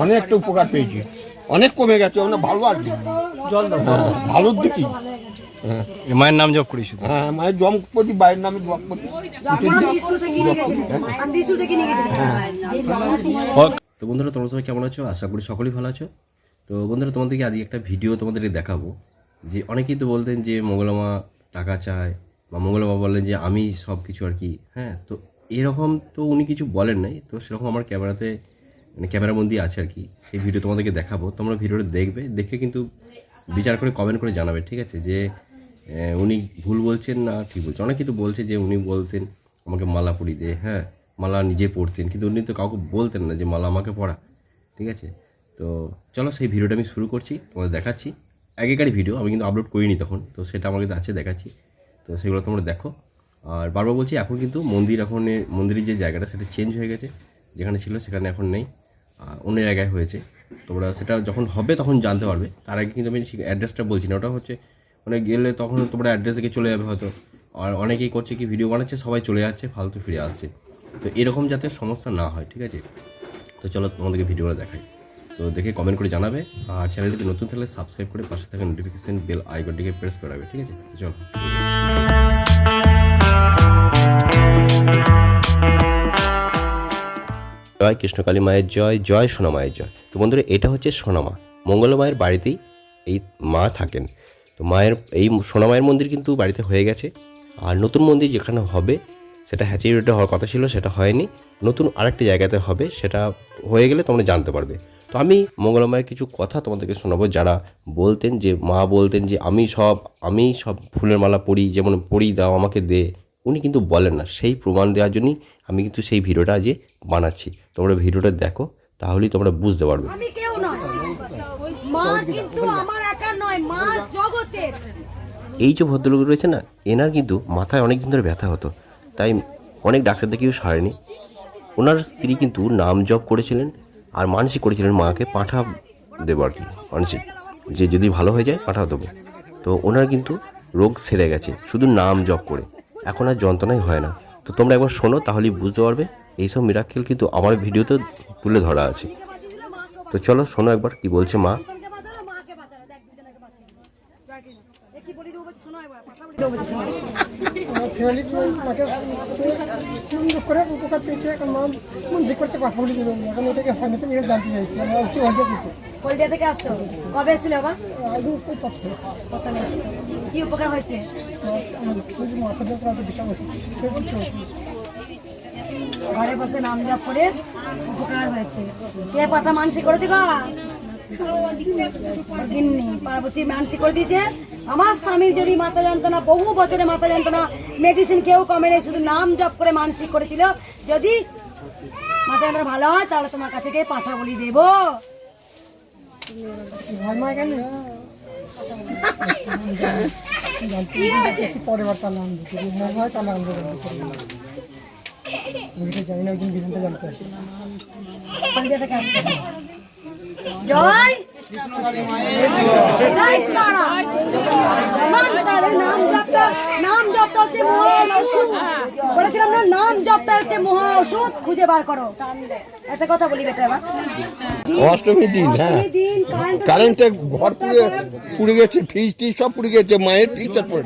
অনেকটা উপকার পেয়েছি, অনেক কমে গেছে, ভালো আর কি ভালোর দিকে। মায়ের নাম জপ করি শুধু? হ্যাঁ, মায়ের জম করি, বাইরের নামে জপ করি। তো বন্ধুরা, তোমরা সবাই কেমন আছো? আশা করি সকলেই ভালো আছো। তো বন্ধুরা, তোমাদেরকে আজকে একটা ভিডিও তোমাদেরকে দেখাবো। যে অনেকেই তো বলতেন যে মঙ্গলমা টাকা চায়, বা মঙ্গলমা বললেন যে আমি সব কিছু আর কি। হ্যাঁ, তো এরকম তো উনি কিছু বলেন নাই, তো সেরকম আমার ক্যামেরাতে ক্যামেরাবন্দি আছে আর কি। সেই ভিডিও তোমাদেরকে দেখাবো, তোমরা ভিডিওটা দেখবে, দেখে কিন্তু বিচার করে কমেন্ট করে জানাবে, ঠিক আছে? যে উনি ভুল বলছেন না ঠিক বলছেন। অনেকেই তো বলছে যে উনি বলতেন আমাকে মালা পরিয়ে দে, হ্যাঁ, মালা নিজে পড়তেন, কিন্তু উনি তো কাউকে বলতেন না যে মালা আমাকে পড়া, ঠিক আছে? তো চলো সেই ভিডিওটা আমি শুরু করছি, তোমাদের দেখাচ্ছি। আগেকারই ভিডিও, আমি কিন্তু আপলোড করিনি তখন, তো সেটা আমার কাছে আছে, দেখাচ্ছি। তো সেগুলো তোমরা দেখো। আর বারবার বলছি, এখন কিন্তু মন্দিরের যে জায়গাটা সেটা চেঞ্জ হয়ে গেছে, যেখানে ছিল সেখানে এখন নেই, অন্য জায়গায় হয়েছে। তোমরা সেটা যখন হবে তখন জানতে পারবে। তার আগে কিন্তু আমি অ্যাড্রেসটা বলছি না, ওটা হচ্ছে মানে গেলে তখন তোমরা অ্যাড্রেস থেকে চলে যাবে হয়তো। আর অনেকেই করছে কি, ভিডিও বানাচ্ছে, সবাই চলে যাচ্ছে, ফালতু ফিরে আসছে। তো এরকম যাতে সমস্যা না হয়, ঠিক আছে? তো চলো তোমাদেরকে ভিডিওটা দেখাই। তো দেখে কমেন্ট করে জানাবে, আর চ্যানেলটিতে নতুন থাকলে সাবস্ক্রাইব করে পাশে থাকা নোটিফিকেশন বেল আইকনটিকে প্রেস করে রাখবে, ঠিক আছে? চলো। জয় কৃষ্ণকালী মায়ের জয়, জয় সোনা মায়ের জয়। তো বন্ধুরা, এটা হচ্ছে সোনামা। মঙ্গল মায়ের বাড়িতেই এই মা থাকেন। তো মায়ের এই সোনা মায়ের মন্দির কিন্তু বাড়িতে হয়ে গেছে। আর নতুন মন্দির যেখানে হবে সেটা হ্যাচারি রোডে হওয়ার কথা ছিল, সেটা হয়নি। নতুন আরেকটি জায়গাতে হবে, সেটা হয়ে গেলে তোমরা জানতে পারবে। তো আমি মঙ্গল মায়ের কিছু কথা তোমাদেরকে শোনাবো। যারা বলতেন যে মা বলতেন যে আমি সব ফুলের মালা পরি, যেমন পরি দাও আমাকে দে, উনি কিন্তু বলেন না। সেই প্রমাণ দেওয়ার জন্যই আমি কিন্তু সেই ভিডিওটা আজ বানাচ্ছি। তোমরা ভিডিওটা দেখো, তাহলেই তোমরা বুঝতে পারবে। আমি কেউ নয়, মা কিন্তু আমার একা নয়, মা জগতের। এই যে ভদ্রলোক রয়েছে না, এনার কিন্তু মাথায় অনেক দিন ধরে ব্যথা হতো, তাই অনেক ডাক্তার দেখিয়েও সারেনি। ওনার স্ত্রী কিন্তু নাম জপ করেছিলেন, আর মানসিক করেছিলেন মাকে পাঁঠা দেবো আর কি, মানসিক যে যদি ভালো হয়ে যায় পাঁঠা দেবো। তো ওনার কিন্তু রোগ সেরে গেছে শুধু নাম জপ করে, এখন আর যন্ত্রণাই হয় না। তো তোমরা একবার শোনো, তাহলেই বুঝতে পারবে। এইসব মিরাক্কেল কিন্তু আমার ভিডিওতে তুলে ধরা আছে। তো চলো শোনো একবার কি বলছে মা। করে উপকার পেয়েছে, এখন মা মন্দির করছে, পাঠা বলে দেবেন। এখন এটাকে হয় না, এটা জানতে চাইছি। আমি আসছি হলদিয়া থেকে। হলদিয়া থেকে আসছো? কবে এসেছিলে বাবা? প্রথম এসেছো। কি উপকার হয়েছে? মাথা দিয়ে দিকা বলছি, ঘরে বসে নাম জপ করে উপকার হয়েছে। কে পাটা মানসিক করেছে গো? গিন্নি পার্বতী মানসিক করে দিয়েছে। আমার স্বামীর যদি মাথা যন্ত্রণা, বহু বছরে মাথা যন্ত্রণা, মেডিসিন কেউ কমে নেই, শুধু নাম জপ করে মানসিক করেছিল, যদি মাথা যন্ত্রণা ভালো হয় তাহলে তোমার কাছে গিয়ে পাঠা বলি দেবো। পরের বার তার নাম দিতে হয়, তার নাম জানি না, একদিন বিধানটা জানতে আসি। হলদিয়া থেকে আসছে। জয় জয় তারা। নাম জপটা হচ্ছে মহা ওষুধ। বলেছিলাম না, নাম জপটা হচ্ছে মহা ওষুধ, খুঁজে বার করো। একটা কথা বলি বেটা, এবার অষ্টমীর দিন, হ্যাঁ, কারেন্টে ঘর পুড়ে গেছে, ফ্রিজ টিজ সব পুড়ে গেছে, মায়ের পিকচার পড়ে,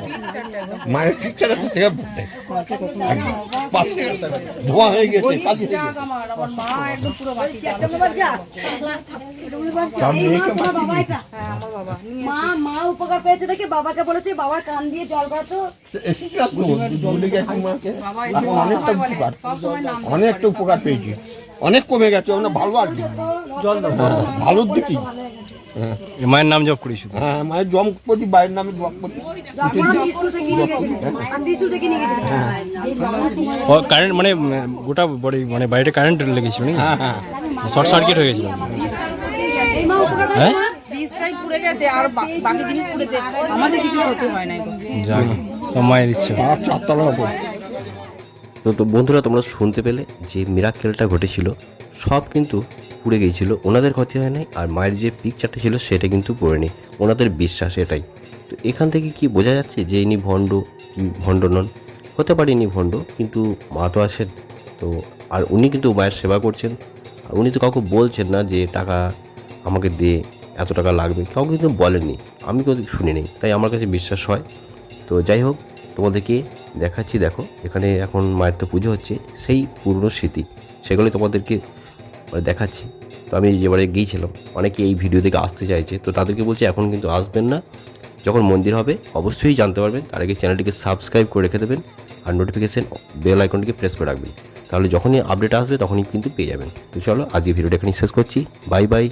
মায়ের পিকচার আছে থেকে পাশে ধোঁয়া হয়ে গেছে, কালি হয়ে গেছে। মা উপকার পেয়েছে দেখে বাবাকে বলেছে, বাবার কান দিয়ে জল ভরাতো। অনেকটা উপকার পেয়েছি, অনেক কমে গেছে, ভালো আর কি ভালোর দিকে। মায়ের নাম জপ করি শুধু? হ্যাঁ, মায়ের জম করি, বাইরের নামে জপ করি। কারেন্ট মানে গোটা বডি মানে বাইরে কারেন্ট লেগেছিল নাকি? হ্যাঁ হ্যাঁ, শর্ট সার্কিট হয়ে গেছিল। হ্যাঁ, ফ্রিজটাই পুড়ে গেছে, আর বাকি জিনিস পুড়েছে, আমাদের কিছু হতে হয় না। যাক, সব মায়ের ইচ্ছা। চারতলা উপর। তো বন্ধুরা, তোমরা শুনতে পেলে যে মিরাক্কেলটা ঘটেছিল, সব কিন্তু পুড়ে গিয়েছিল, ওনাদের ক্ষতি হয় নাই। আর মায়ের যে পিকচারটা ছিল সেটা কিন্তু পড়েনি, ওনাদের বিশ্বাস এটাই। তো এখান থেকে কি বোঝা যাচ্ছে যে ইনি ভণ্ড কি ভণ্ড নন? হতে পারে ইনি ভণ্ড, কিন্তু মা তো আছেন। তো আর উনি কিন্তু মায়ের সেবা করছেন, আর উনি তো কাউকে বলছেন না যে টাকা আমাকে দে, এত টাকা লাগবে, কাউকে কিন্তু বলেননি, আমি কেউ শুনিনি, তাই আমার কাছে বিশ্বাস হয়। তো যাই হোক, তোমাদেরকে দেখাচ্ছি, দেখো এখানে এখন মায়ের তো পুজো হচ্ছে, সেই পুরনো স্মৃতি সেগুলি তোমাদেরকে দেখাচ্ছি। তো আমি যেবারে গিয়েছিলাম, অনেকে এই ভিডিও থেকে আসতে চাইছে, তো তাদেরকে বলছি এখন কিন্তু আসবেন না, যখন মন্দির হবে অবশ্যই জানতে পারবেন। তার আগে চ্যানেলটিকে সাবস্ক্রাইব করে রেখে দেবেন আর নোটিফিকেশান বেল আইকনটিকে প্রেস করে রাখবেন, তাহলে যখনই আপডেট আসবে তখনই কিন্তু পেয়ে যাবেন। তো চলো আজকে ভিডিওটা এখানেই শেষ করছি, বাই বাই।